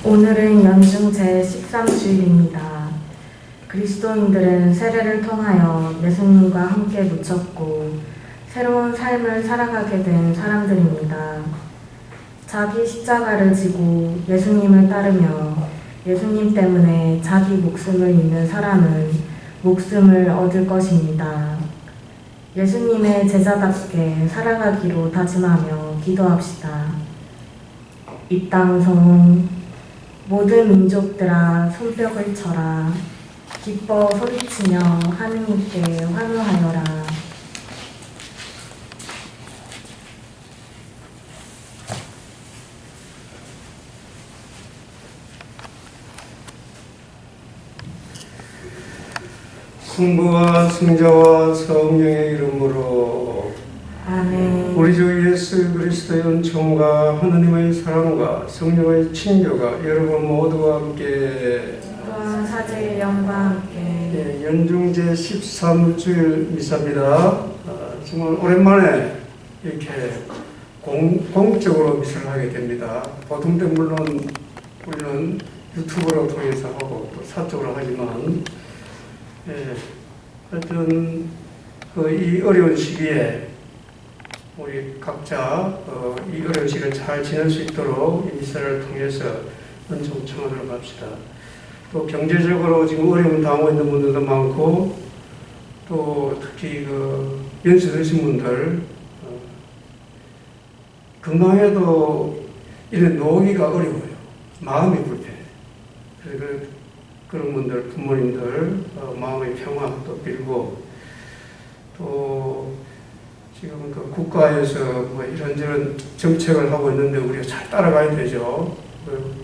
오늘은 연중 제13주일입니다. 그리스도인들은 세례를 통하여 예수님과 함께 묻혔고 새로운 삶을 살아가게 된 사람들입니다. 자기 십자가를 지고 예수님을 따르며 예수님 때문에 자기 목숨을 잃는 사람은 목숨을 얻을 것입니다. 예수님의 제자답게 살아가기로 다짐하며 기도합시다. 이 땅성 모든 민족들아 손뼉을 쳐라. 기뻐 소리치며 하느님께 환호하여라. 성부와 성자와 성령의 이름으로 아멘. 우리 주 예수 그리스도의 은총과 하나님의 사랑과 성령의 친교가 여러분 모두와 함께 또한 사제의 영과 함께 연중제 13주일 미사입니다. 정말 오랜만에 이렇게 공적으로 미사를 하게 됩니다. 보통 때 물론 우리는 유튜브로 통해서 하고 또 사적으로 하지만 하여튼 이 어려운 시기에 우리 각자 이 어려운 시기를 잘 지낼 수 있도록 이 미사를 통해서 은총 청하도록 합시다. 또 경제적으로 지금 어려움을 당하고 있는 분들도 많고 또 특히 연세드신 분들 건강에도 이런 노기가 어려워요. 마음이 불편해. 그래서 그런 분들 부모님들 마음의 평화도 빌고 또 지금 국가에서 이런저런 정책을 하고 있는데 우리가 잘 따라가야 되죠.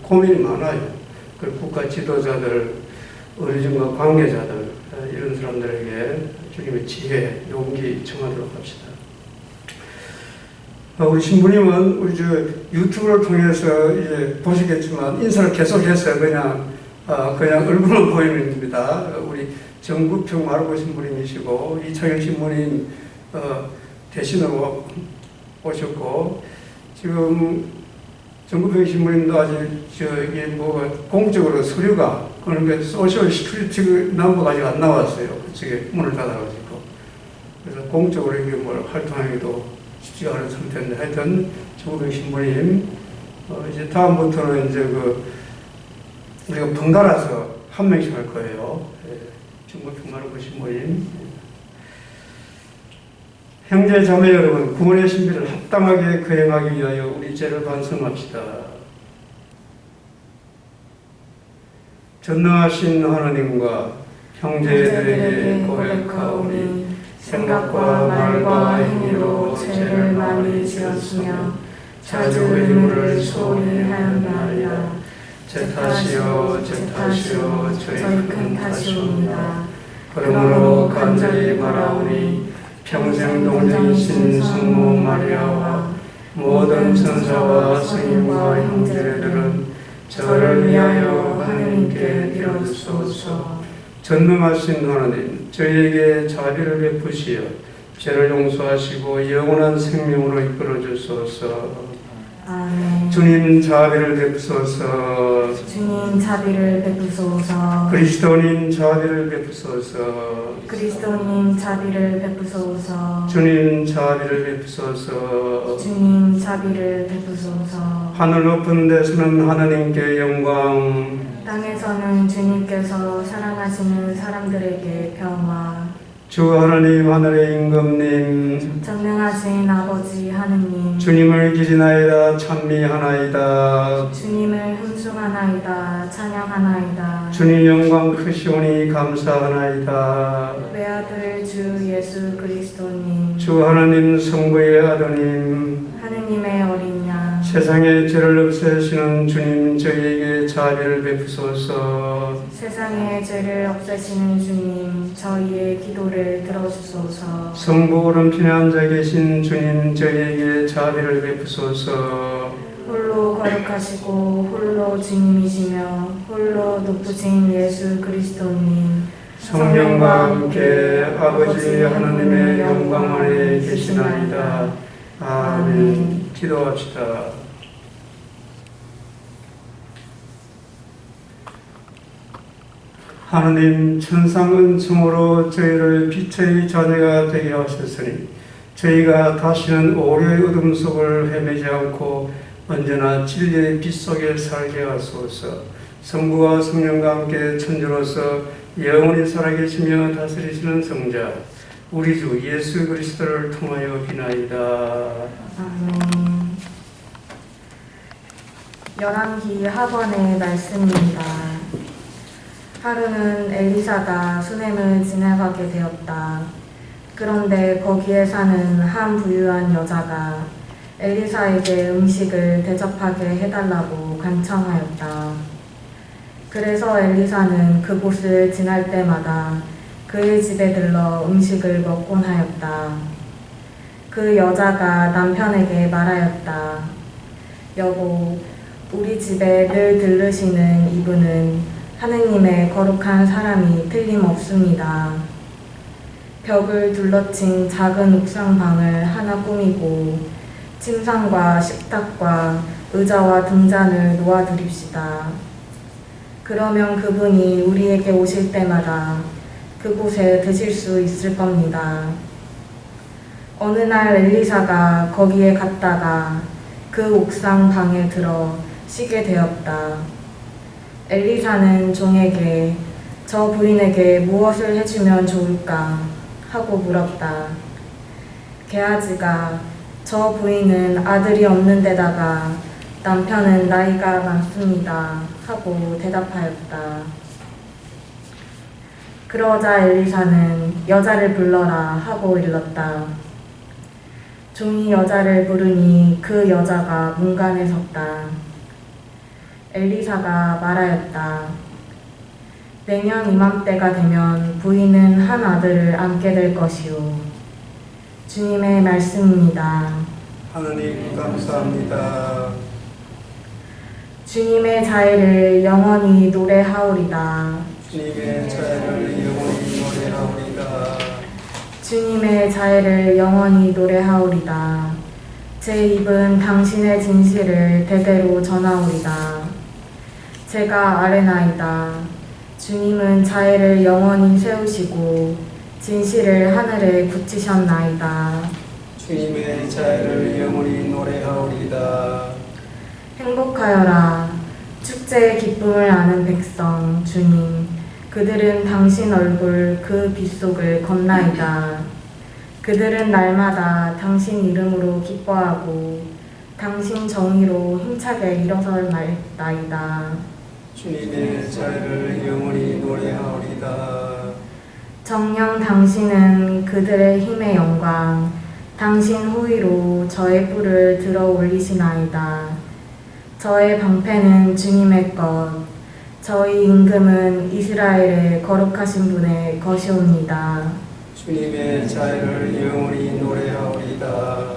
고민이 많아요. 국가 지도자들, 의료진과 관계자들 이런 사람들에게 주님의 지혜, 용기 청하도록 합시다. 우리 신부님은 우리 유튜브를 통해서 이제 보시겠지만 인사를 계속해서 그냥 얼굴만 보이는 겁니다. 우리 정구평 마르고 신부님이시고 이창현 신부님 대신으로 오셨고 지금 정구평 신부님도 아직 공적으로 서류가 그러니까 소셜 시큐리티 넘버가 아직 안 나왔어요. 그쪽에 문을 닫아가지고 그래서 공적으로 이게 활동하기도 쉽지가 않은 상태인데 하여튼 정구평 신부님 이제 다음부터는 이제 우리가 번갈아서 한 명씩 할 거예요. 정구평 마르고 신부님. 형제 자매 여러분, 구원의 신비를 합당하게 거행하기 위하여 우리 죄를 반성합시다. 전능하신 하나님과 형제들에게 고백하오니 생각과 말과 행위로 죄를 많이 지었으며 자주 의무를 소홀히 하였나이다. 제 탓이요 저희 큰 탓이옵니다. 그러므로 간절히 바라오니 평생 동정이신 성모 마리아와 모든 천사와 성인과 형제들은 저를 위하여 하느님께 빌어주소서. 전능하신 하나님, 저희에게 자비를 베푸시어 죄를 용서하시고 영원한 생명으로 이끌어 주소서. 아멘. 주님 자비를 베푸소서. 주님 자비를 베푸소서. 그리스도님 자비를 베푸소서. 그리스도님 자비를 베푸소서. 주님 자비를 베푸소서. 주님 자비를 베푸소서. 하늘 높은 데서는 하나님께 영광, 땅에서는 주님께서 사랑하시는 사람들에게 평화. 주 하나님 하늘의 임금님, 전능하신 아버지 하느님, 주님을 기리나이다 찬미하나이다. 주님을 흠숭하나이다 찬양하나이다. 주님 영광 크시오니 감사하나이다. 외아들 주 예수 그리스도님, 주 하나님 성부의 아드님, 하느님의 어린 양, 세상의 죄를 없애시는 주님 저희에게 자비를 베푸소서. 세상의 죄를 없애시는 주님 저희의 기도를 들어주소서. 성부 오른편에 앉아 계신 주님 저희에게 자비를 베푸소서. 홀로 거룩하시고 홀로 주님이시며 홀로 높으신 예수 그리스도님, 성령과 함께 아버지 하나님의 영광 안에 계시나이다. 아멘. 기도합시다. 하느님 천상은 증오로 저희를 빛의 자녀가 되게 하셨으니 저희가 다시는 오류의 어둠 속을 헤매지 않고 언제나 진리의 빛 속에 살게 하소서. 성부와 성령과 함께 천주로서 영원히 살아계시며 다스리시는 성자 우리 주 예수 그리스도를 통하여 비나이다. 아멘. 열왕기 학원의 말씀입니다. 하루는 엘리사가 수넴을 지나가게 되었다. 그런데 거기에 사는 한 부유한 여자가 엘리사에게 음식을 대접하게 해달라고 간청하였다. 그래서 엘리사는 그곳을 지날 때마다 그의 집에 들러 음식을 먹곤 하였다. 그 여자가 남편에게 말하였다. 여보, 우리 집에 늘 들르시는 이분은 하느님의 거룩한 사람이 틀림없습니다. 벽을 둘러친 작은 옥상방을 하나 꾸미고 침상과 식탁과 의자와 등잔을 놓아드립시다. 그러면 그분이 우리에게 오실 때마다 그곳에 드실 수 있을 겁니다. 어느 날 엘리사가 거기에 갔다가 그 옥상 방에 들어 쉬게 되었다. 엘리사는 종에게 저 부인에게 무엇을 해주면 좋을까 하고 물었다. 게하지가 저 부인은 아들이 없는 데다가 남편은 나이가 많습니다 하고 대답하였다. 그러자 엘리사는 여자를 불러라 하고 일렀다. 종이 여자를 부르니 그 여자가 문간에 섰다. 엘리사가 말하였다. 내년 이맘때가 되면 부인은 한 아들을 안게 될 것이오. 주님의 말씀입니다. 하느님 감사합니다. 주님의 자애를 영원히 노래하오리다. 주님의 자애를 영원히 노래하오리다. 주님의 자애를 영원히 노래하오리다. 제 입은 당신의 진실을 대대로 전하오리다. 제가 아뢰나이다. 주님은 자애를 영원히 세우시고 진실을 하늘에 굳히셨나이다. 주님의 자애를 영원히 노래하오리다. 행복하여라. 축제의 기쁨을 아는 백성 주님. 그들은 당신 얼굴 그 빗속을 건나이다. 그들은 날마다 당신 이름으로 기뻐하고 당신 정의로 힘차게 일어설나이다. 주님의 자애를 영원히 노래하오리다. 정녕 당신은 그들의 힘의 영광, 당신 후위로 저의 뿔을 들어 올리시나이다. 저의 방패는 주님의 것, 저희 임금은 이스라엘의 거룩하신 분의 것이옵니다. 주님의 자애를 영원히 노래하오리다.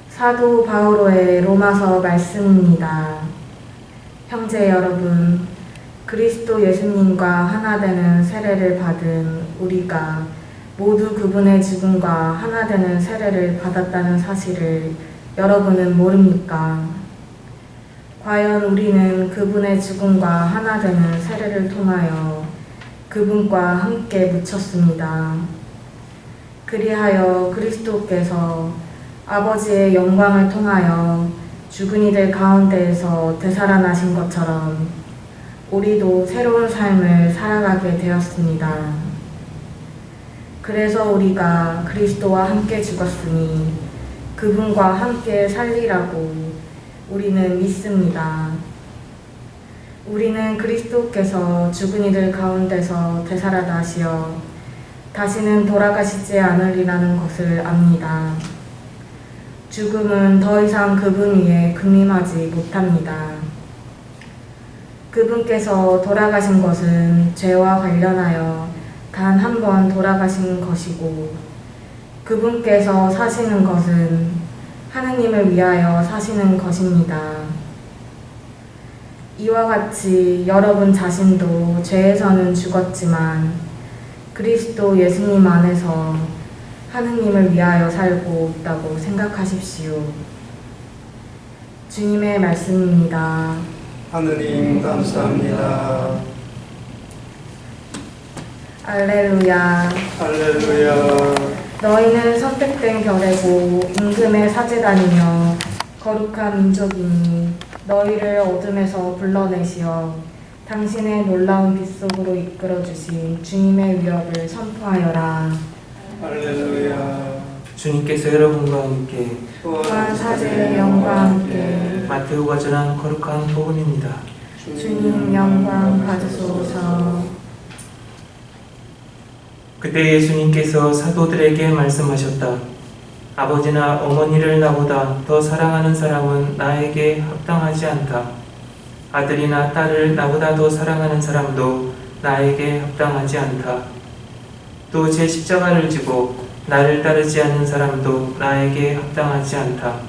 사도 바오로의 로마서 말씀입니다. 형제 여러분, 그리스도 예수님과 하나 되는 세례를 받은 우리가 모두 그분의 죽음과 하나 되는 세례를 받았다는 사실을 여러분은 모릅니까? 과연 우리는 그분의 죽음과 하나 되는 세례를 통하여 그분과 함께 묻혔습니다. 그리하여 그리스도께서 아버지의 영광을 통하여 죽은 이들 가운데에서 되살아나신 것처럼 우리도 새로운 삶을 살아가게 되었습니다. 그래서 우리가 그리스도와 함께 죽었으니 그분과 함께 살리라고 우리는 믿습니다. 우리는 그리스도께서 죽은 이들 가운데서 되살아나시어 다시는 돌아가시지 않으리라는 것을 압니다. 죽음은 더 이상 그분 위에 군림하지 못합니다. 그분께서 돌아가신 것은 죄와 관련하여 단 한 번 돌아가신 것이고 그분께서 사시는 것은 하느님을 위하여 사시는 것입니다. 이와 같이 여러분 자신도 죄에서는 죽었지만 그리스도 예수님 안에서 하느님을 위하여 살고 있다고 생각하십시오. 주님의 말씀입니다. 하느님 감사합니다. 할렐루야. 할렐루야. 너희는 선택된 결례고 임금의 사제단이며 거룩한 민족이니 너희를 어둠에서 불러내시어 당신의 놀라운 빛 속으로 이끌어 주신 주님의 위협을 선포하여라. 할렐루야. 주님께서 여러분과 함께 또한 사제의 영과 함께 마테오가 전한 거룩한 복음입니다. 주님 영광 받으소서. 그때 예수님께서 사도들에게 말씀하셨다. 아버지나 어머니를 나보다 더 사랑하는 사람은 나에게 합당하지 않다. 아들이나 딸을 나보다 더 사랑하는 사람도 나에게 합당하지 않다. 또 제 십자가를 지고 나를 따르지 않는 사람도 나에게 합당하지 않다.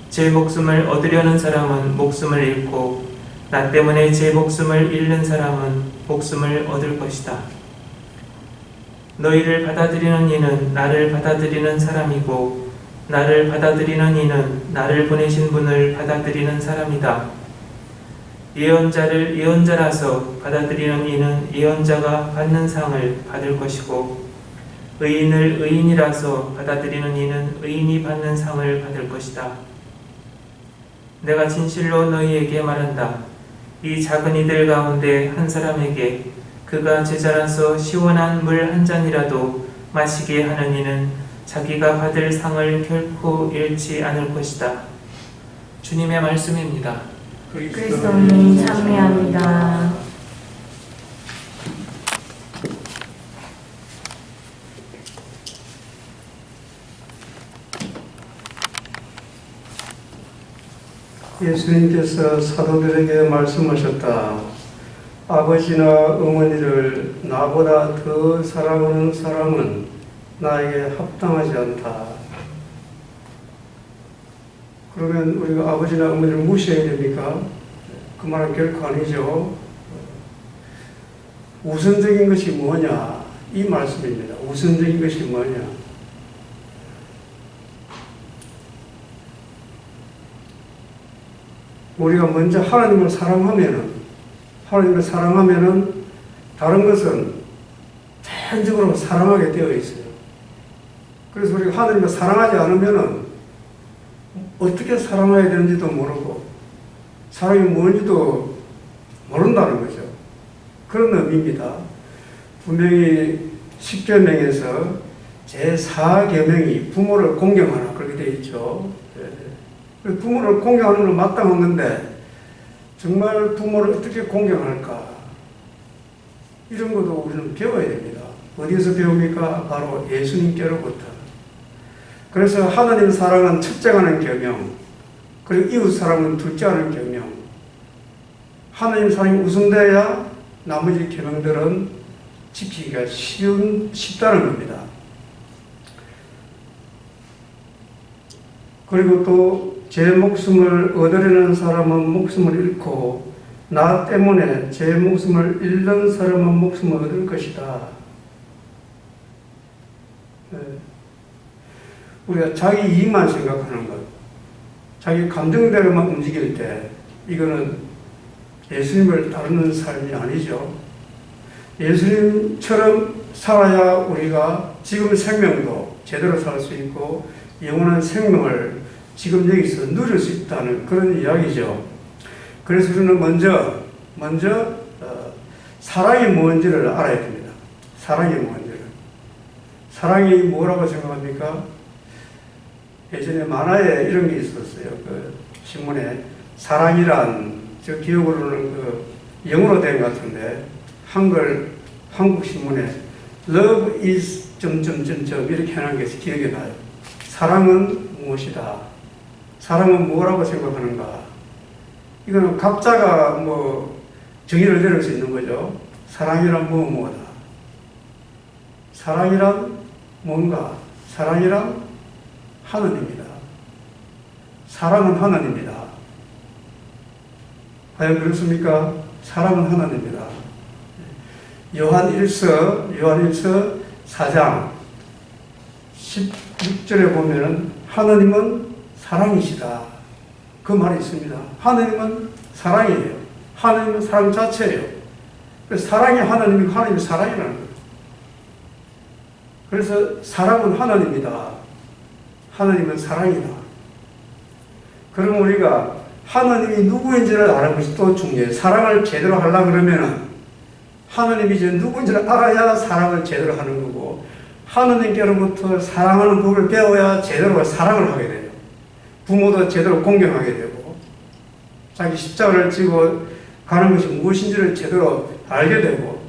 제 목숨을 얻으려는 사람은 목숨을 잃고 나 때문에 제 목숨을 잃는 사람은 목숨을 얻을 것이다. 너희를 받아들이는 이는 나를 받아들이는 사람이고 나를 받아들이는 이는 나를 보내신 분을 받아들이는 사람이다. 예언자를 예언자라서 받아들이는 이는 예언자가 받는 상을 받을 것이고 의인을 의인이라서 받아들이는 이는 의인이 받는 상을 받을 것이다. 내가 진실로 너희에게 말한다. 이 작은 이들 가운데 한 사람에게 그가 제자라서 시원한 물 한 잔이라도 마시게 하는 이는 자기가 받을 상을 결코 잃지 않을 것이다. 주님의 말씀입니다. 그리스도님 찬미합니다. 예수님께서 사도들에게 말씀하셨다. 아버지나 어머니를 나보다 더 사랑하는 사람은 나에게 합당하지 않다. 그러면 우리가 아버지나 어머니를 무시해야 됩니까? 그 말은 결코 아니죠. 우선적인 것이 뭐냐? 이 말씀입니다. 우선적인 것이 뭐냐? 우리가 먼저 하나님을 사랑하면은 다른 것은 자연적으로 사랑하게 되어 있어요. 그래서 우리가 하나님을 사랑하지 않으면은 어떻게 사랑해야 되는지도 모르고 사랑이 뭔지도 모른다는 거죠. 그런 의미입니다. 분명히 10계명에서 제4계명이 부모를 공경하라 그렇게 되어 있죠. 부모를 공경하는 건 마땅한 건데 정말 부모를 어떻게 공경할까? 이런 것도 우리는 배워야 됩니다. 어디서 배웁니까? 바로 예수님께로부터. 그래서 하나님 사랑은 첫째 하는 계명, 그리고 이웃 사랑은 둘째 하는 계명. 하나님 사랑이 우선되어야 나머지 계명들은 지키기가 쉽다는 겁니다. 그리고 또 제 목숨을 얻으려는 사람은 목숨을 잃고 나 때문에 제 목숨을 잃는 사람은 목숨을 얻을 것이다. 우리가 자기 이익만 생각하는 것, 자기 감정대로만 움직일 때 이거는 예수님을 따르는 삶이 아니죠. 예수님처럼 살아야 우리가 지금 생명도 제대로 살 수 있고 영원한 생명을 지금 여기서 누릴 수 있다는 그런 이야기죠. 그래서 우리는 먼저 사랑이 뭔지를 알아야 됩니다. 사랑이 뭔지를. 사랑이 뭐라고 생각합니까? 예전에 만화에 이런 게 있었어요. 그 신문에 사랑이란, 저 기억으로는 그 영어로 된 것 같은데 한국 신문에 Love is 이렇게 하는 게 기억이 나요. 사랑은 무엇이다? 사랑은 뭐라고 생각하는가? 이거는 각자가 정의를 내릴 수 있는 거죠. 사랑이란 뭐다? 사랑이란 뭔가? 사랑이란 하나님입니다. 사랑은 하나님입니다. 과연 그렇습니까? 사랑은 하나님입니다. 요한 1서 4장 16절에 보면은 하나님은 사랑이시다. 그 말이 있습니다. 하나님은 사랑이에요. 하나님은 사랑 자체예요. 그래서 사랑이 하나님이고 하나님이 사랑이라는 거예요. 그래서 사랑은 하나님이다. 하나님은 사랑이다. 그럼 우리가 하나님이 누구인지를 아는 것이 또 중요해요. 사랑을 제대로 하려고 그러면은 하나님이 이제 누구인지를 알아야 사랑을 제대로 하는 거고, 하나님께로부터 사랑하는 법을 배워야 제대로 사랑을 하게 돼요. 부모도 제대로 공경하게 되고, 자기 십자가를 지고 가는 것이 무엇인지를 제대로 알게 되고,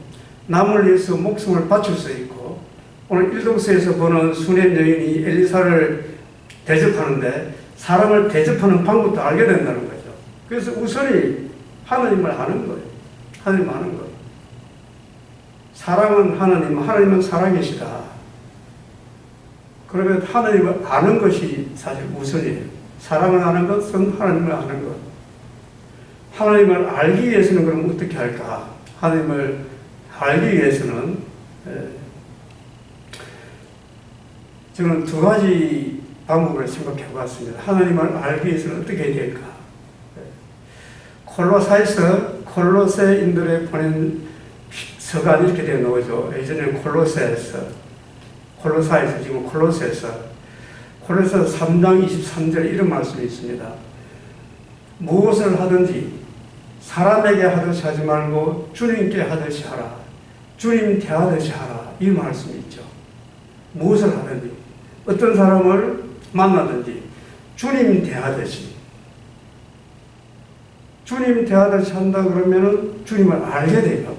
남을 위해서 목숨을 바칠 수 있고, 오늘 일독서에서 보는 수넴 여인이 엘리사를 대접하는데 사람을 대접하는 방법도 알게 된다는 거죠. 그래서 우선이 하나님을 아는 거예요. 하나님 아는 거예요. 사랑은 하나님, 하나님은 사랑이시다. 그러면 하나님을 아는 것이 사실 우선이에요. 사랑을 아는 것은 하나님을 아는 것. 하나님을 알기 위해서는 그럼 어떻게 할까? 하나님을 알기 위해서는 저는 두 가지 방법을 생각해 봤습니다. 하나님을 알기 위해서는 어떻게 해야 될까? 콜로사에서 콜로세인들에 보낸 서간 이렇게 되어 나오죠. 예전에는 콜로사에서 지금 콜로세에서 3장 23절에 이런 말씀이 있습니다. 무엇을 하든지 사람에게 하듯이 하지 말고 주님께 하듯이 하라. 주님 대하듯이 하라. 이 말씀이 있죠. 무엇을 하든지 어떤 사람을 만나든지 주님 대하듯이 한다 그러면은 주님을 알게 돼요.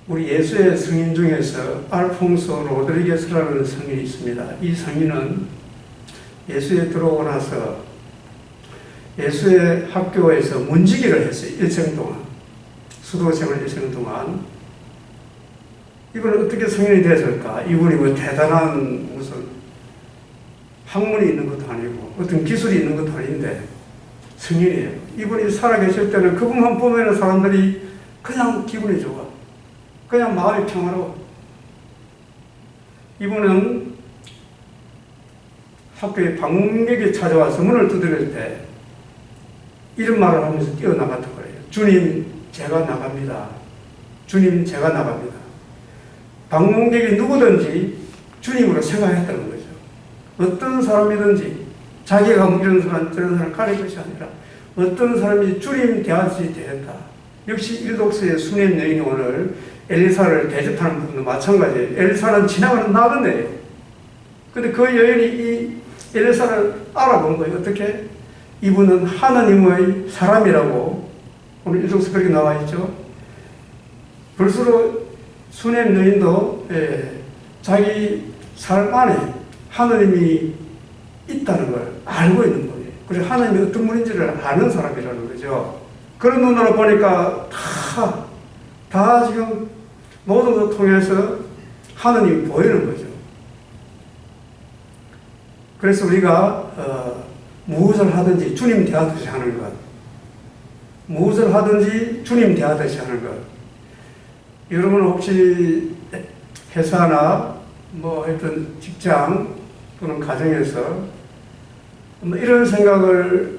우리 예수의 성인 중에서 알퐁소 로드리게스라는 성인이 있습니다. 이 성인은 예수에 들어오고 나서 예수의 학교에서 문지기를 했어요. 일생 동안. 수도생활 일생 동안. 이분은 어떻게 성인이 됐을까? 이분이 뭐 대단한 무슨 학문이 있는 것도 아니고 어떤 기술이 있는 것도 아닌데 성인이에요. 이분이 살아계실 때는 그분만 보면 사람들이 그냥 기분이 좋아. 그냥 마음이 평화로워. 이분은 학교에 방문객이 찾아와서 문을 두드릴 때 이런 말을 하면서 뛰어나갔다고 그래요. 주님, 제가 나갑니다. 주님, 제가 나갑니다. 방문객이 누구든지 주님으로 생각했다는 거죠. 어떤 사람이든지 자기가 뭐 이런 사람 저런 사람 가릴 것이 아니라 어떤 사람이 주님 대하듯이 대했다. 역시 일독서의 수넴 여인이 오늘 엘리사를 대접하는 부분도 마찬가지예요. 엘리사는 지나가는 나그네예요. 근데 그 여인이 이 엘리사를 알아본 거예요. 어떻게? 이분은 하나님의 사람이라고 오늘 일독서 그렇게 나와 있죠. 벌써 수넴 여인도 자기 삶 안에 하나님이 있다는 걸 알고 있는 거예요. 그래서 하나님이 어떤 분인지를 아는 사람이라는 거죠. 그런 눈으로 보니까 다 지금 모든 것을 통해서 하나님이 보이는 거죠. 그래서 우리가 무엇을 하든지 주님 대하듯이 하는 것, 무엇을 하든지 주님 대하듯이 하는 것. 여러분 혹시 회사나 뭐 하여튼 직장 또는 가정에서 뭐 이런 생각이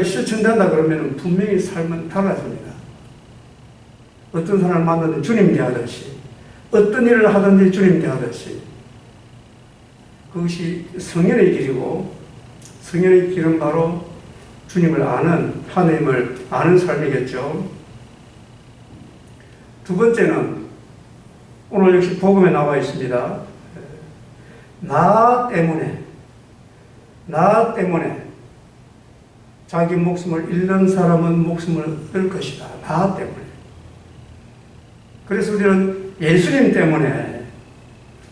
실천된다 그러면 분명히 삶은 달라집니다. 어떤 사람을 만나든 주님 대하듯이, 어떤 일을 하든지 주님 대하듯이. 그것이 성령의 길이고, 성령의 길은 바로 주님을 아는, 하나님을 아는 삶이겠죠. 두 번째는 오늘 역시 복음에 나와 있습니다. 나 때문에 자기 목숨을 잃는 사람은 목숨을 얻을 것이다. 나 때문에. 그래서 우리는 예수님 때문에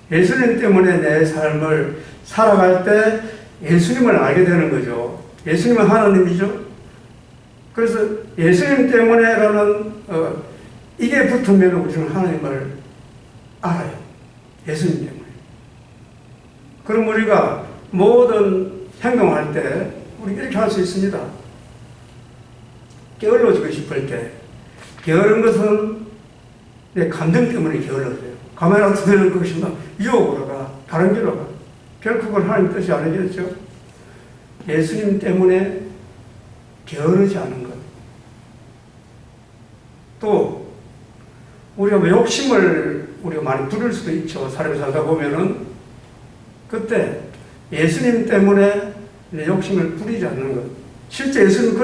내 삶을 살아갈 때 예수님을 알게 되는 거죠. 예수님은 하나님이죠. 그래서 예수님 때문에라는 이게 붙으면 우리는 하나님을 알아요. 예수님 때문에. 그럼 우리가 모든 행동할 때 우리 이렇게 할 수 있습니다. 게을러지고 싶을 때 게으른 것은 내 감정 때문에 게을러져요. 카메라 두드리는 것이 막 유혹으로 가, 다른 길로 가. 결국 그건 하나님 뜻이 아니겠죠. 예수님 때문에 게으르지 않은 것. 또 우리가 뭐 욕심을 우리가 많이 부릴 수도 있죠. 사람이 살다 보면은. 그때 예수님 때문에 내 욕심을 부리지 않는 것. 실제 예수님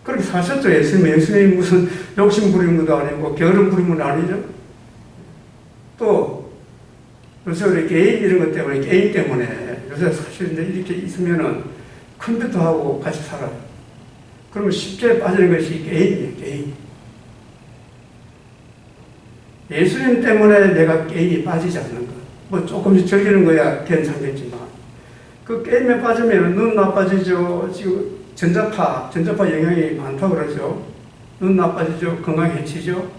그렇게 사셨죠. 예수님이 무슨 욕심 부리는 것도 아니고 게으름 부리는 건 아니죠. 또 요새 우리 개인 이런 것 때문에, 개인 때문에 요새 사실 이제 이렇게 있으면은 컴퓨터하고 같이 살아요. 그러면 쉽게 빠지는 것이 개인이에요, 개인. 예수님 때문에 내가 게임에 빠지지 않는 것. 뭐 조금씩 즐기는 거야 괜찮겠지만. 그 게임에 빠지면 눈 나빠지죠. 지금 전자파 영향이 많다고 그러죠. 눈 나빠지죠. 건강 해치죠.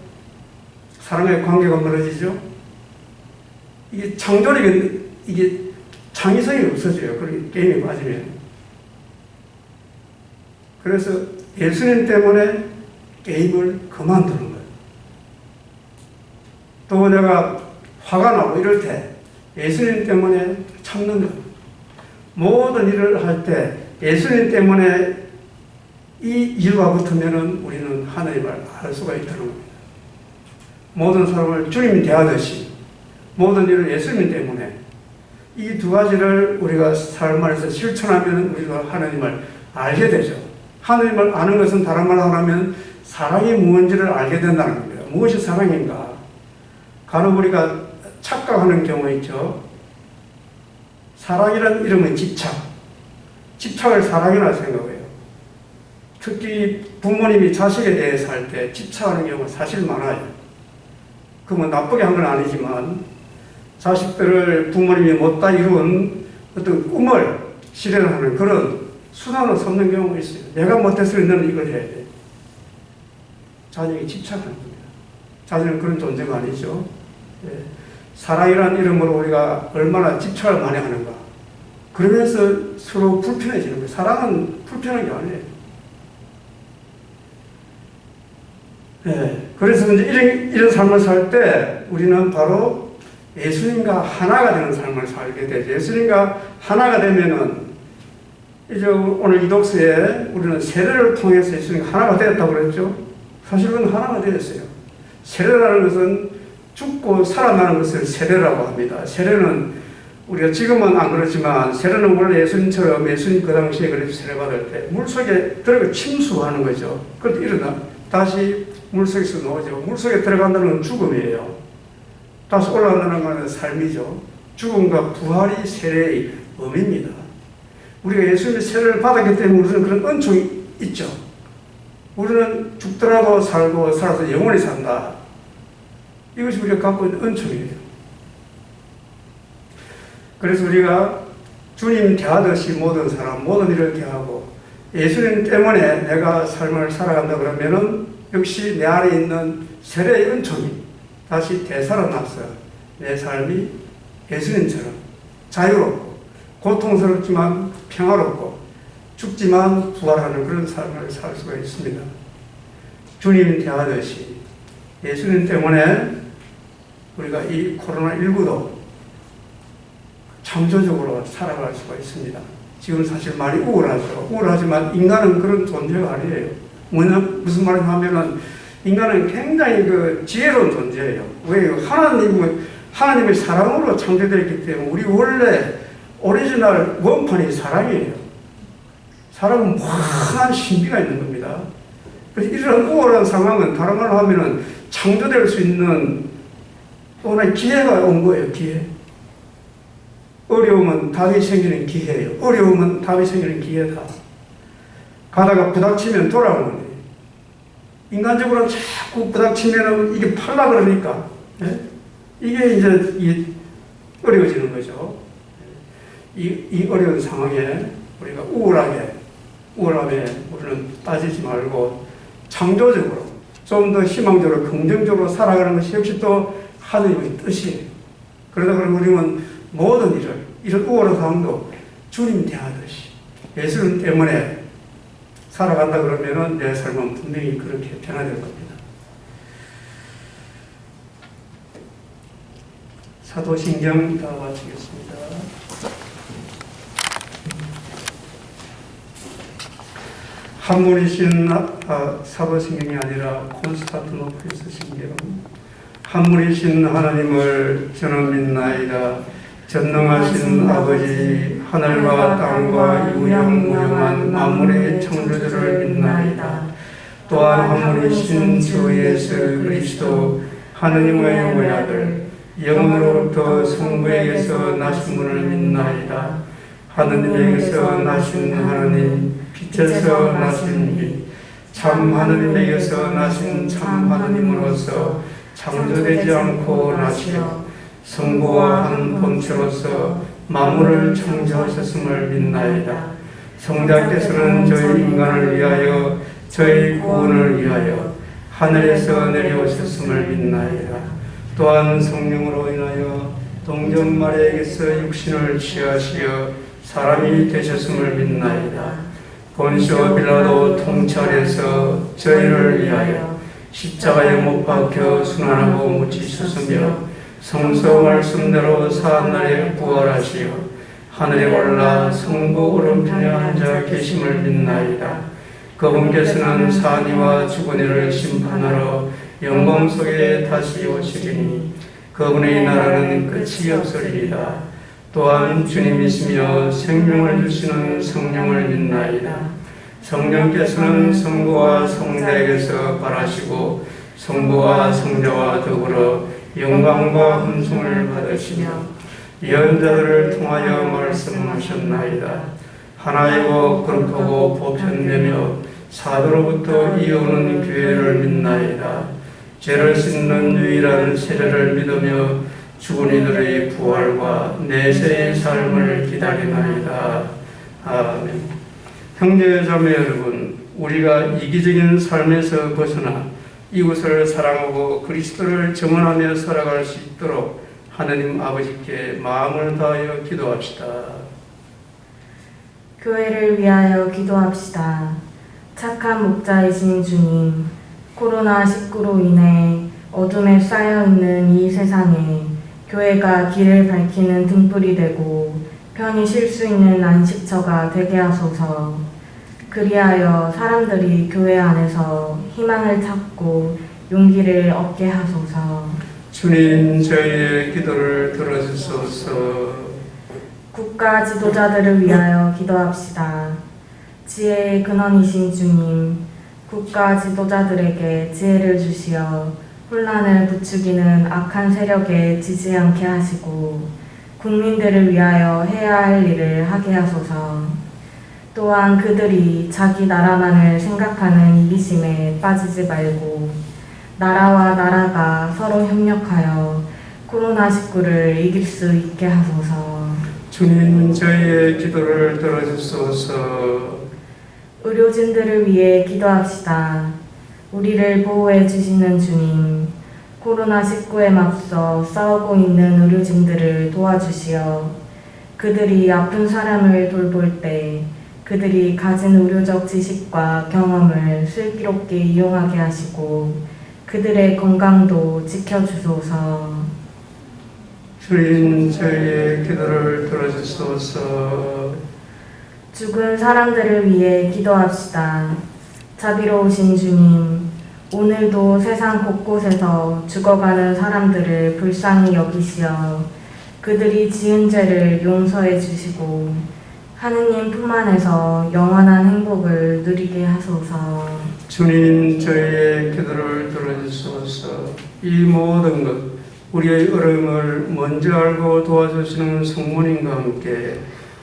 사람의 관계가 멀어지죠. 이게 이게 창의성이 없어져요. 그렇게 게임에 빠지면. 그래서 예수님 때문에 게임을 그만두는 거예요. 또 내가 화가 나고 이럴 때 예수님 때문에 참는 거예요. 모든 일을 할 때 예수님 때문에 이 일과 붙으면은 우리는 하나님을 알 수가 있다는 겁니다. 모든 사람을 주님이 대하듯이 모든 일을 예수님 때문에 이 두 가지를 우리가 삶 안에서 실천하면 우리가 하나님을 알게 되죠. 하나님을 아는 것은 다른 말로 하면 사랑이 무엇인지를 알게 된다는 겁니다. 무엇이 사랑인가? 간혹 우리가 착각하는 경우 있죠. 사랑이라는 이름은 집착을 사랑이라 생각해요. 특히 부모님이 자식에 대해서 할 때 집착하는 경우가 사실 많아요. 그건 나쁘게 한 건 아니지만 자식들을 부모님이 못다 이룬 어떤 꿈을 실현하는 그런 수단으로 삼는 경우가 있어요. 내가 못했으니 너는 이걸 해야 돼. 자녀에게 집착하는 겁니다. 자녀는 그런 존재가 아니죠. 예. 사랑이라는 이름으로 우리가 얼마나 집착을 많이 하는가. 그러면서 서로 불편해지는 거예요. 사랑은 불편한 게 아니에요. 예. 그래서 이제 이런 삶을 살 때 우리는 바로 예수님과 하나가 되는 삶을 살게 되죠. 예수님과 하나가 되면은 이제 오늘 이 독서에 우리는 세례를 통해서 예수님과 하나가 되었다고 그랬죠. 사실은 하나가 되었어요. 세례라는 것은 죽고 살아나는 것을 세례라고 합니다. 세례는 우리가 지금은 안 그렇지만 세례는 원래 예수님처럼 예수님 그 당시에 그래서 세례받을 때 물속에 들어가 침수하는 거죠. 그럴 때 일어나 다시 물속에서 나오죠. 물속에 들어간다는 건 죽음이에요. 다시 올라간다는 건 삶이죠. 죽음과 부활이 세례의 의미입니다. 우리가 예수님의 세례를 받았기 때문에 우리는 그런 은총이 있죠. 우리는 죽더라도 살고 살아서 영원히 산다. 이것이 우리가 갖고 있는 은총이에요. 그래서 우리가 주님 대하듯이 모든 사람, 모든 일을 대하고 예수님 때문에 내가 삶을 살아간다 그러면은 역시 내 안에 있는 세례의 은총이 다시 되살아나서 내 삶이 예수님처럼 자유롭고 고통스럽지만 평화롭고 죽지만 부활하는 그런 삶을 살 수가 있습니다. 주님 대하듯이 예수님 때문에 우리가 이 코로나19도 창조적으로 살아갈 수가 있습니다. 지금 사실 많이 우울하죠. 우울하지만 인간은 그런 존재가 아니에요. 무슨 말이냐 하면은 인간은 굉장히 지혜로운 존재예요. 왜요? 하나님의 사랑으로 창조되었기 때문에 우리 원래 오리지널 원판이 사랑이에요. 사랑은 무한한 신비가 있는 겁니다. 그래서 이런 우월한 상황은 다른 말로 하면은 창조될 수 있는 또 하나의 기회가 온 거예요. 기회. 어려움은 답이 생기는 기회예요. 어려움은 답이 생기는 기회다. 가다가 부닥치면 돌아오는 거예요. 인간적으로는 자꾸 부닥치면 이게 팔라 그러니까 예? 이게 이제 어려워지는 거죠. 이 어려운 상황에 우리가 우울함에 우리는 빠지지 말고 창조적으로 좀 더 희망적으로 긍정적으로 살아가는 것이 역시 또 하나님의 뜻이에요. 그러다 보면 우리는 모든 일을 이런 우월한 삶도 주님 대하듯이 예수님 때문에 살아간다 그러면은 내 삶은 분명히 그렇게 변화될 겁니다. 사도신경 다 마치겠습니다. 한문이신 사도신경이 아니라 콘스탄티노플리스 신경. 한문이신 하나님을 저는 믿나이다. 전능하신 아버지, 하늘과 땅과 유영무영한 만물의 창조주를 믿나이다. 또한 한문이신 주 예수 그리스도 하느님의 영의 아들, 영으로부터 성부에게서 나신 분을 믿나이다. 하느님에게서 나신 하느님, 빛에서 나신 빛, 참 하느님에게서 나신 참 하느님으로서 창조되지 않고 나시려 성부와 한 본체로서 만물을 창조하셨음을 믿나이다. 성자께서는 저희 인간을 위하여 저희 구원을 위하여 하늘에서 내려오셨음을 믿나이다. 또한 성령으로 인하여 동정 마리아에게서 육신을 취하시어 사람이 되셨음을 믿나이다. 본시오 빌라도 통찰에서 저희를 위하여 십자가에 못 박혀 순환하고 묻히셨으며 성서 말씀대로 사한날에 부활하시어 하늘에 올라 성부 오른편에 앉아 계심을 믿나이다. 그분께서는 사니와 죽은이를 심판하러 영광 속에 다시 오시리니 그분의 나라는 끝이 없으리이다. 또한 주님이시며 생명을 주시는 성령을 믿나이다. 성령께서는 성부와 성자에게서 발하시고 성부와 성자와 더불어 영광과 함성을 받으시며 예언자들을 통하여 말씀하셨나이다. 하나이고 거룩하고 보편되며 사도로부터 이어오는 교회를 믿나이다. 죄를 씻는 유일한 세례를 믿으며 죽은 이들의 부활과 내세의 삶을 기다리나이다. 아멘. 형제 자매 여러분, 우리가 이기적인 삶에서 벗어나 이웃을 사랑하고 그리스도를 증언하며 살아갈 수 있도록 하느님 아버지께 마음을 다하여 기도합시다. 교회를 위하여 기도합시다. 착한 목자이신 주님, 코로나19로 인해 어둠에 쌓여있는 이 세상에 교회가 길을 밝히는 등불이 되고 편히 쉴 수 있는 안식처가 되게 하소서. 그리하여 사람들이 교회 안에서 희망을 찾고 용기를 얻게 하소서. 주님, 저희의 기도를 들어주소서. 국가 지도자들을 위하여 기도합시다. 지혜의 근원이신 주님, 국가 지도자들에게 지혜를 주시어 혼란을 부추기는 악한 세력에 지지 않게 하시고 국민들을 위하여 해야 할 일을 하게 하소서. 또한 그들이 자기 나라만을 생각하는 이기심에 빠지지 말고 나라와 나라가 서로 협력하여 코로나19를 이길 수 있게 하소서. 주님, 저희의 기도를 들어주소서. 의료진들을 위해 기도합시다. 우리를 보호해 주시는 주님, 코로나19에 맞서 싸우고 있는 의료진들을 도와주시어 그들이 아픈 사람을 돌볼 때 그들이 가진 의료적 지식과 경험을 슬기롭게 이용하게 하시고 그들의 건강도 지켜주소서. 주님, 저희의 기도를 들어주소서. 죽은 사람들을 위해 기도합시다. 자비로우신 주님, 오늘도 세상 곳곳에서 죽어가는 사람들을 불쌍히 여기시어 그들이 지은 죄를 용서해 주시고 하느님 품 안에서 영원한 행복을 누리게 하소서. 주님, 저희의 기도를 들어주소서. 이 모든 것, 우리의 어려움을 먼저 알고 도와주시는 성모님과 함께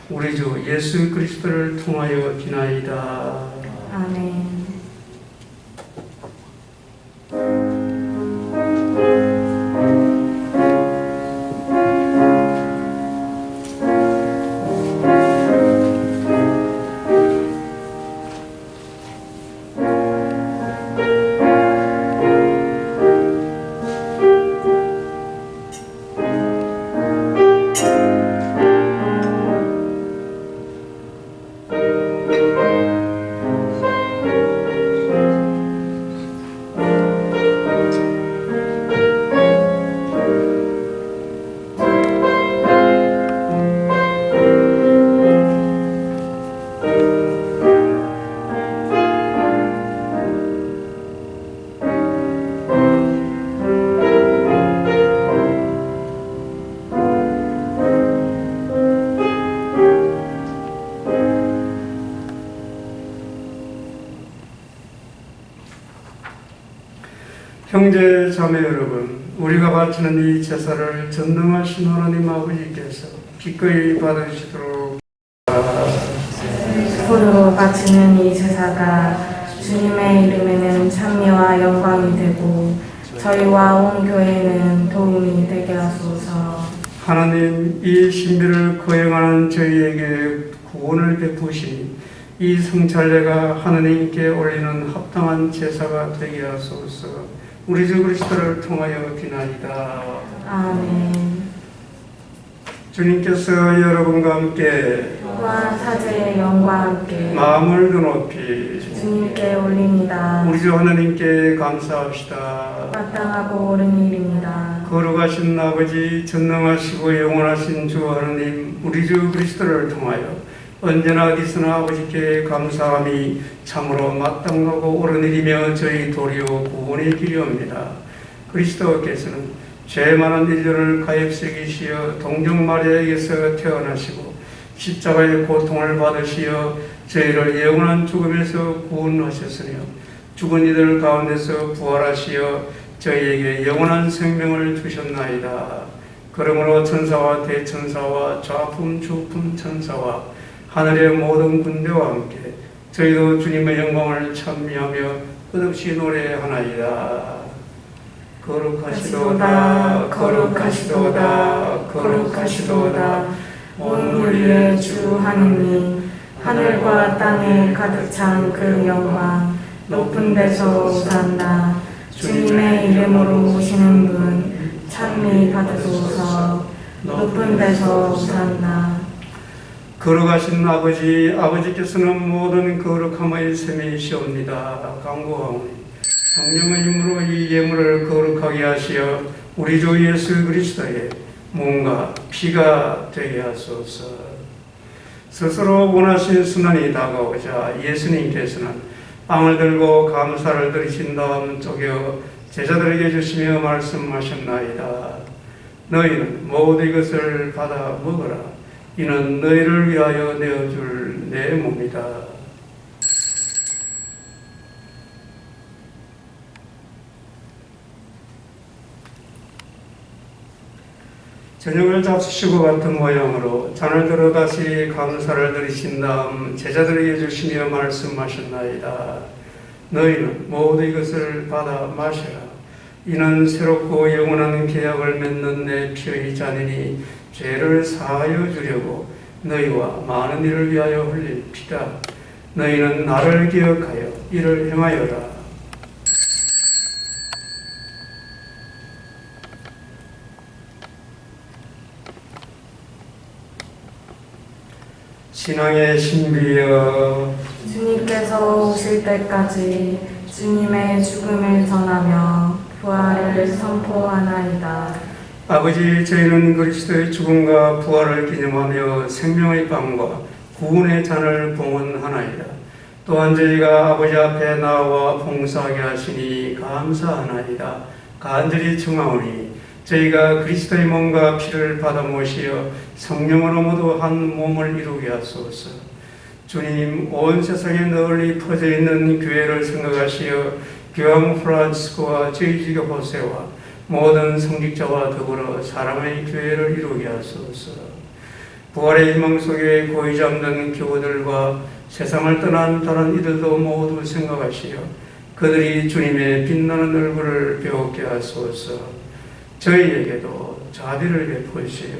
우리 주 예수 그리스도를 통하여 기나이다. 아멘. 형제 자매 여러분, 우리가 바치는 이 제사를 전능하신 하나님 아버지께서 기꺼이 받으시도록 서로 바치는 이 제사가 주님의 이름에는 찬미와 영광이 되고 저희와 온 교회는 도움이 되게 하소서. 하나님, 이 신비를 거행하는 저희에게 구원을 베푸시니 이 성찬례가 하나님께 올리는 합당한 제사가 되게 하소서. 우리 주 그리스도를 통하여 비나이다. 아멘. 주님께서 여러분과 함께 또한 사제의 영과 함께 마음을 높이 주님께 올립니다. 우리 주 하나님께 감사합시다. 마땅하고 옳은 일입니다. 거룩하신 아버지, 전능하시고 영원하신 주 하나님, 우리 주 그리스도를 통하여 언제나 어디서나 아버지께 감사함이 참으로 마땅하고 옳은 일이며 저희 도리어 구원의 길이옵니다. 그리스도께서는 죄 많은 인류를 가엾으시어 동정 마리아에게서 태어나시고 십자가의 고통을 받으시어 저희를 영원한 죽음에서 구원하셨으며 죽은 이들 가운데서 부활하시어 저희에게 영원한 생명을 주셨나이다. 그러므로 천사와 대천사와 좌품 주품 천사와 하늘의 모든 군대와 함께 저희도 주님의 영광을 찬미하며 끝없이 노래하나이다. 거룩하시도다, 거룩하시도다, 거룩하시도다. 온 우리의 주 하느님, 하늘과 땅에 가득 찬 그 영광, 높은 데서 오산나. 주님의 이름으로 오시는 분, 찬미 받으소서. 높은 데서 오산나. 거룩하신 아버지, 아버지께서는 모든 거룩함의 셈이시옵니다. 간구하오니 성령의 힘으로 이 예물을 거룩하게 하시어 우리 주 예수 그리스도의 몸과 피가 되게 하소서. 스스로 원하신 순환이 다가오자 예수님께서는 빵을 들고 감사를 드리신 다음 쪼개 제자들에게 주시며 말씀하셨나이다. 너희는 모두 이것을 받아 먹어라. 이는 너희를 위하여 내어줄 내 몸이다. 저녁을 잡수시고 같은 모양으로 잔을 들어 다시 감사를 드리신 다음 제자들에게 주시며 말씀하셨나이다. 너희는 모두 이것을 받아 마시라. 이는 새롭고 영원한 계약을 맺는 내 피의 잔이니 죄를 사하여 주려고 너희와 많은 이를 위하여 흘릴 피다. 너희는 나를 기억하여 이를 행하여라. 신앙의 신비여, 주님께서 오실 때까지 주님의 죽음을 전하며 부활을 선포하나이다. 아버지, 저희는 그리스도의 죽음과 부활을 기념하며 생명의 빵과 구원의 잔을 봉헌하나이다. 또한 저희가 아버지 앞에 나와 봉사하게 하시니 감사하나이다. 간절히 청하오니 저희가 그리스도의 몸과 피를 받아 모시어 성령으로 모두 한 몸을 이루게 하소서. 주님, 온 세상에 널리 퍼져 있는 교회를 생각하시어 교황 프란치스코와 저희 지교 호세와 모든 성직자와 더불어 사랑의 교회를 이루게 하소서. 부활의 희망 속에 고이 잠든 교우들과 세상을 떠난 다른 이들도 모두 생각하시어 그들이 주님의 빛나는 얼굴을 배우게 하소서. 저희에게도 자비를 베푸시어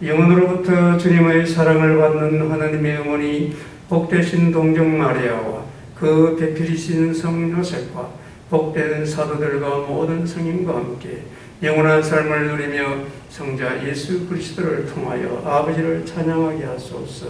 영원으로부터 주님의 사랑을 받는 하나님의 어머니 복되신 동정 마리아와 그 배필이신 성 요셉과 복된 사도들과 모든 성인과 함께 영원한 삶을 누리며 성자 예수 그리스도를 통하여 아버지를 찬양하게 하소서.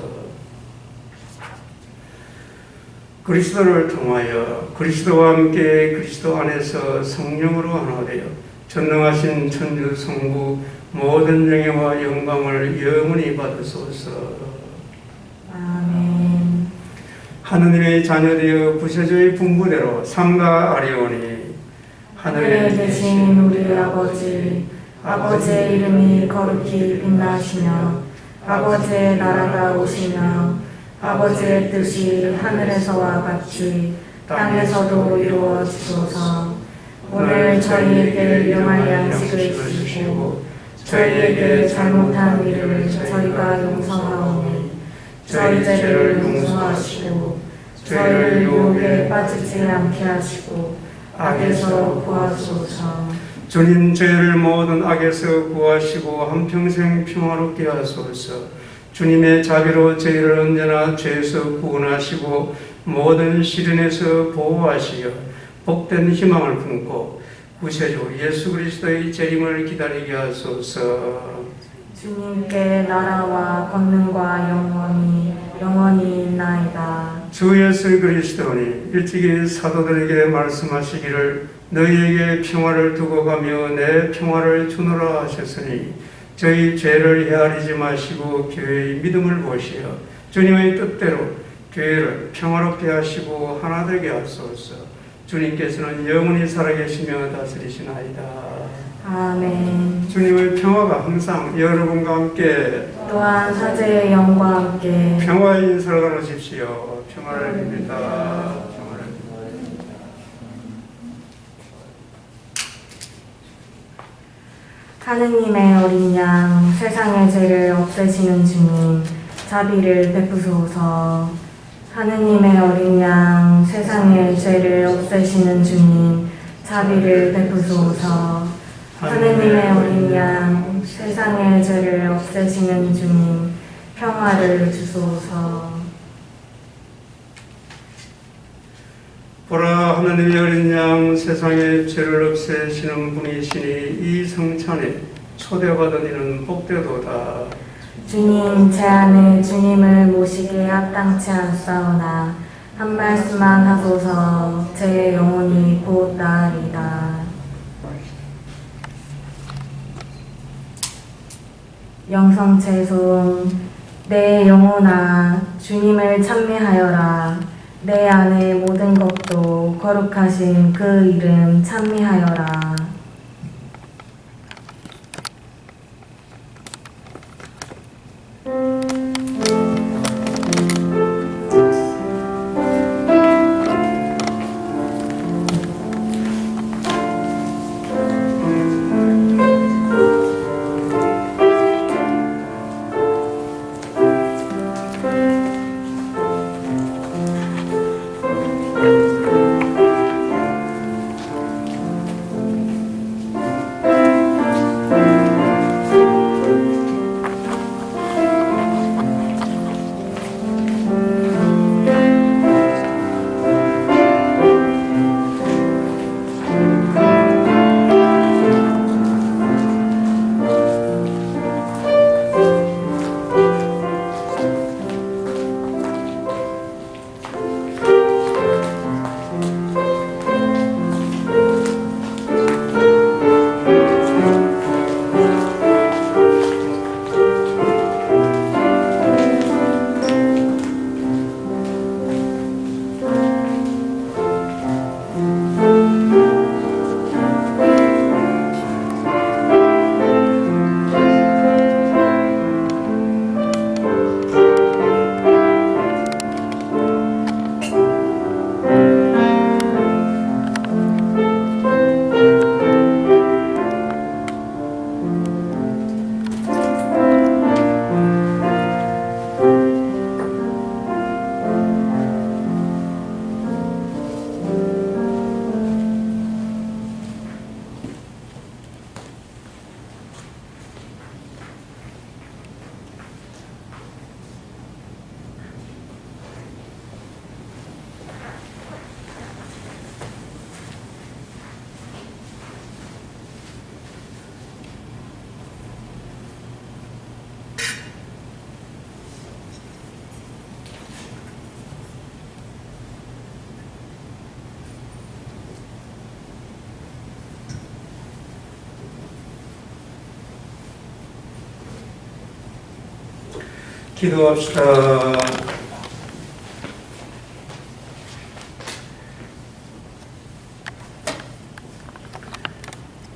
그리스도를 통하여 그리스도와 함께 그리스도 안에서 성령으로 하나 되어 전능하신 천주 성부 모든 영예와 영광을 영원히 받으소서. 아멘. 하느님의 자녀되어 구세주의 분부대로 삼가 아리오니 하늘에 계신 우리 아버지, 아버지의 이름이 거룩히 빛나시며 아버지의 나라가 오시며 아버지의 뜻이 하늘에서와 같이 땅에서도 이루어지소서. 오늘 저희에게 일용할 양식을 주시고 저희에게 잘못한 일을 저희가 용서하오니 저희 죄를 용서하시고 저희를 유혹에 빠지지 않게 하시고 악에서 구하소서. 주님, 저희를 모든 악에서 구하시고 한평생 평화롭게 하소서. 주님의 자비로 저희를 언제나 죄에서 구원하시고 모든 시련에서 보호하시어 복된 희망을 품고 구세주 예수 그리스도의 재림을 기다리게 하소서. 주님께 나라와 권능과 영원히 있나이다. 주 예수 그리스도니 일찍이 사도들에게 말씀하시기를 너희에게 평화를 두고 가며 내 평화를 주노라 하셨으니 저희 죄를 헤아리지 마시고 교회의 믿음을 보시어 주님의 뜻대로 교회를 평화롭게 하시고 하나 되게 하소서. 주님께서는 영원히 살아계시며 다스리시나이다. 아멘. 주님의 평화가 항상 여러분과 함께 또한 사제의 영과 함께 평화의 인사를 나누십시오. 평화를 빕니다. 평화를 빕니다. 하느님의 어린 양 세상의 죄를 없애시는 주님 자비를 베푸소서. 하느님의 어린 양 세상의 죄를 없애시는 주님 자비를 베푸소서. 하느님의 어린 양 세상의 죄를 없애시는 주님 평화를 주소서. 보라, 하나님의 어린 양 세상의 죄를 없애시는 분이시니 이 성찬에 초대받은 이는 복되도다. 주님, 제 안에 주님을 모시기에 합당치 않사오나 한 말씀만 하소서. 제 영혼이 곧 나으리다. 영성채송. 내 영혼아 주님을 찬미하여라. 내 안의 모든 것도 거룩하신 그 이름 찬미하여라. 기도합시다.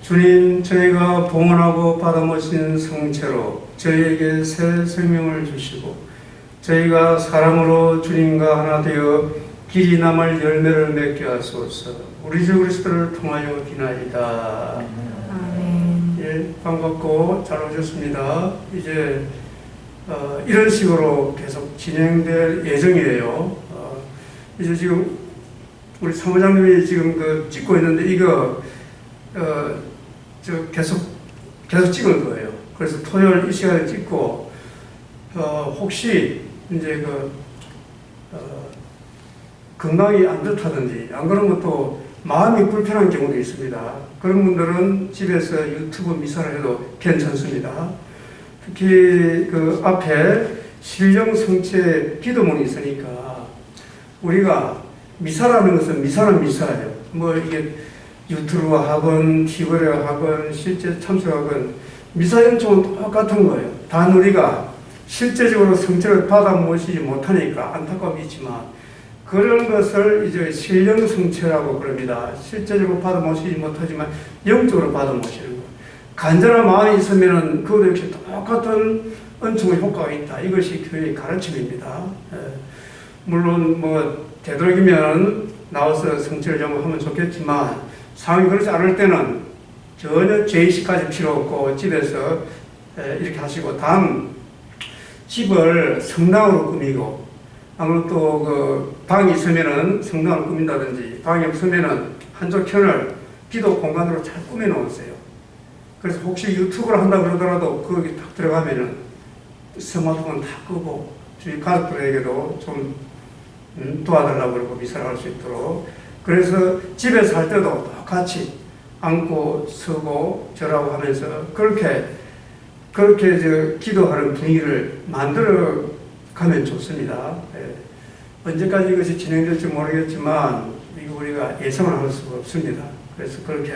주님, 저희가 봉헌하고 받아모신 성체로 저희에게 새 생명을 주시고 저희가 사랑으로 주님과 하나 되어 길이 남을 열매를 맺게 하소서. 우리 주 그리스도를 통하여 비나이다. 아멘. 예, 반갑고 잘 오셨습니다. 이제 이런 식으로 계속 진행될 예정이에요. 이제 지금 우리 사무장님이 지금 찍고 있는데 이거 계속 찍을 거예요. 그래서 토요일 이 시간에 찍고 혹시 이제 건강이 안 좋다든지 안 그러면 또 마음이 불편한 경우도 있습니다. 그런 분들은 집에서 유튜브 미사를 해도 괜찮습니다. 특히 그 앞에 신령성체 기도문이 있으니까 우리가 미사라는 것은 미사는 미사예요. 뭐 이게 유튜브 하건 티브레 하건 실제 참석하건 미사 연총은 똑같은 거예요. 단 우리가 실제적으로 성체를 받아 모시지 못하니까 안타까움이 있지만 그런 것을 이제 신령성체라고 그럽니다. 실제적으로 받아 모시지 못하지만 영적으로 받아 모시는 거. 간절한 마음이 있으면은 그것도 역시 똑같은 은총의 효과가 있다. 이것이 교회의 가르침입니다. 물론 뭐 되도록이면 나와서 성체를 점검하면 좋겠지만 상황이 그렇지 않을 때는 전혀 죄의식까지 필요 없고 집에서 이렇게 하시고 다음 집을 성당으로 꾸미고 아무래도 또 방이 있으면은 성당으로 꾸민다든지 방이 없으면은 한쪽 편을 기도 공간으로 잘 꾸며 놓으세요. 그래서 혹시 유튜브를 한다 그러더라도 거기 딱 들어가면은 스마트폰 다 끄고 주위 가족들에게도 좀 도와달라고 그러고 미사를 할 수 있도록. 그래서 집에서 할 때도 똑같이 앉고 서고 절하고 하면서 그렇게 기도하는 분위기를 만들어 가면 좋습니다. 예. 언제까지 이것이 진행될지 모르겠지만 이거 우리가 예상을 할 수가 없습니다. 그래서 그렇게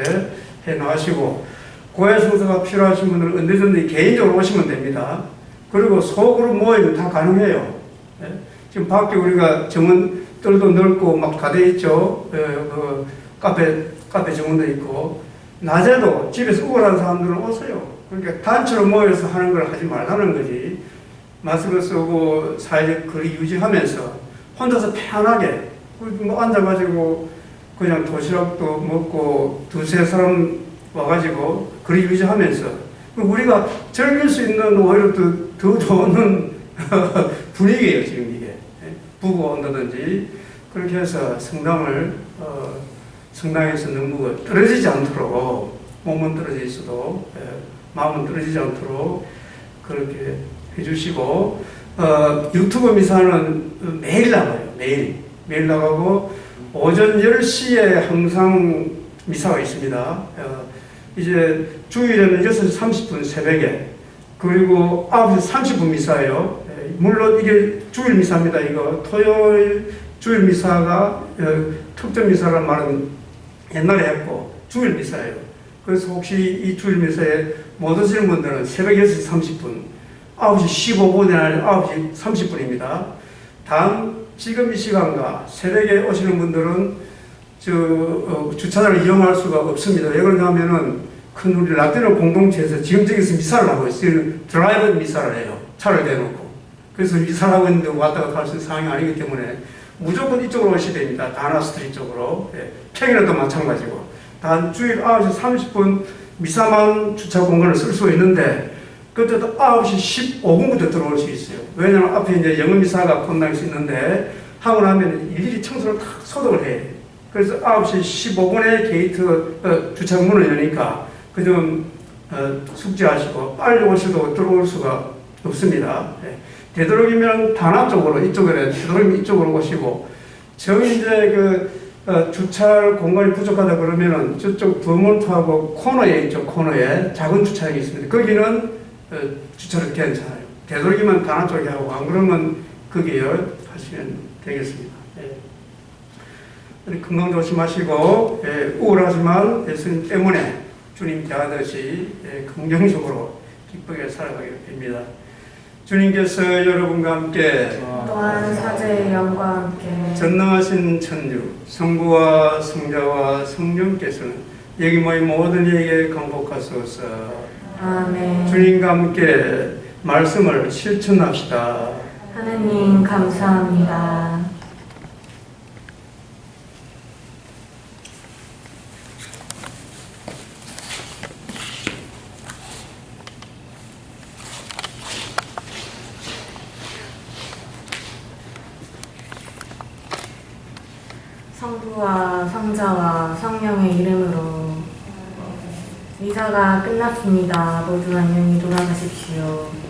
해 나가시고 고해 성사가 필요하신 분들은 언제든지 개인적으로 오시면 됩니다. 그리고 소그룹 모임 다 가능해요. 예. 지금 밖에 우리가 정원들도 넓고 막 다 돼 있죠. 카페 정원도 있고 낮에도 집에서 우울한 사람들은 오세요. 그러니까 단체로 모여서 하는 걸 하지 말라는 거지. 마스크 쓰고 사회적 거리 유지하면서 혼자서 편하게 뭐 앉아가지고 그냥 도시락도 먹고 두세 사람 와가지고 거리 유지하면서 우리가 즐길 수 있는 오히려 더 좋은 분위기예요 지금 이게. 부부가 온다든지 그렇게 해서 성당에서 너무 떨어지지 않도록 몸은 떨어져 있어도 마음은 떨어지지 않도록 그렇게 해주시고 유튜브 미사는 매일 나가요. 매일 나가고 오전 10시에 항상 미사가 있습니다. 이제 주일에는 6시 30분 새벽에 그리고 9시 30분 미사예요. 물론 이게 주일 미사입니다. 이거 토요일 주일 미사가 특정 미사라는 말은 옛날에 했고 주일 미사예요. 그래서 혹시 이 주일 미사에 못 오시는 분들은 새벽 6시 30분 9시 15분이 아니라 9시 30분입니다. 다음 지금 이 시간과 새벽에 오시는 분들은 주차장을 이용할 수가 없습니다. 왜 그러냐면은 큰 우리 라틴어 공동체에서 지금 저기서 미사를 하고 있어요. 드라이브 미사를 해요. 차를 대놓고. 그래서 미사를 하고 있는데 왔다 갔다 할 수 있는 상황이 아니기 때문에 무조건 이쪽으로 오셔야 됩니다. 다나 스트리트 쪽으로. 평일에도 마찬가지고. 단 주일 9시 30분 미사만 주차 공간을 쓸 수 있는데 그때도 9시 15분부터 들어올 수 있어요. 왜냐하면 앞에 이제 영어 미사가 콘당에서 있는데 하고 나면 일일이 청소를 다 소독을 해야 돼요. 그래서 9시 15분에 게이트 주차 문을 여니까 그 좀 숙지하시고 빨리 오셔도 들어올 수가 없습니다. 되도록이면 다나 쪽으로 이쪽으로 오시고 저기 이제 주차할 공간이 부족하다 그러면은 저쪽 버몬트하고 코너에 있죠. 코너에 작은 주차장이 있습니다. 거기는 주차를 괜찮아요. 되도록이면 다나 쪽에 하고 안 그러면 거기에 하시면 되겠습니다. 건강 조심하시고 우울하지만 예수님 때문에 주님 대하듯이 긍정적으로 기쁘게 살아가기를 빕니다. 주님께서 여러분과 함께 또한 사제의 영과 함께 전능하신 천주 성부와 성자와 성령께서는 여기 모인 모든 이에게 강복하소서. 아멘. 주님과 함께 말씀을 실천합시다. 하느님 감사합니다. 성부와 성자와 성령의 이름으로. 미사가 끝났습니다. 모두 안녕히 돌아가십시오.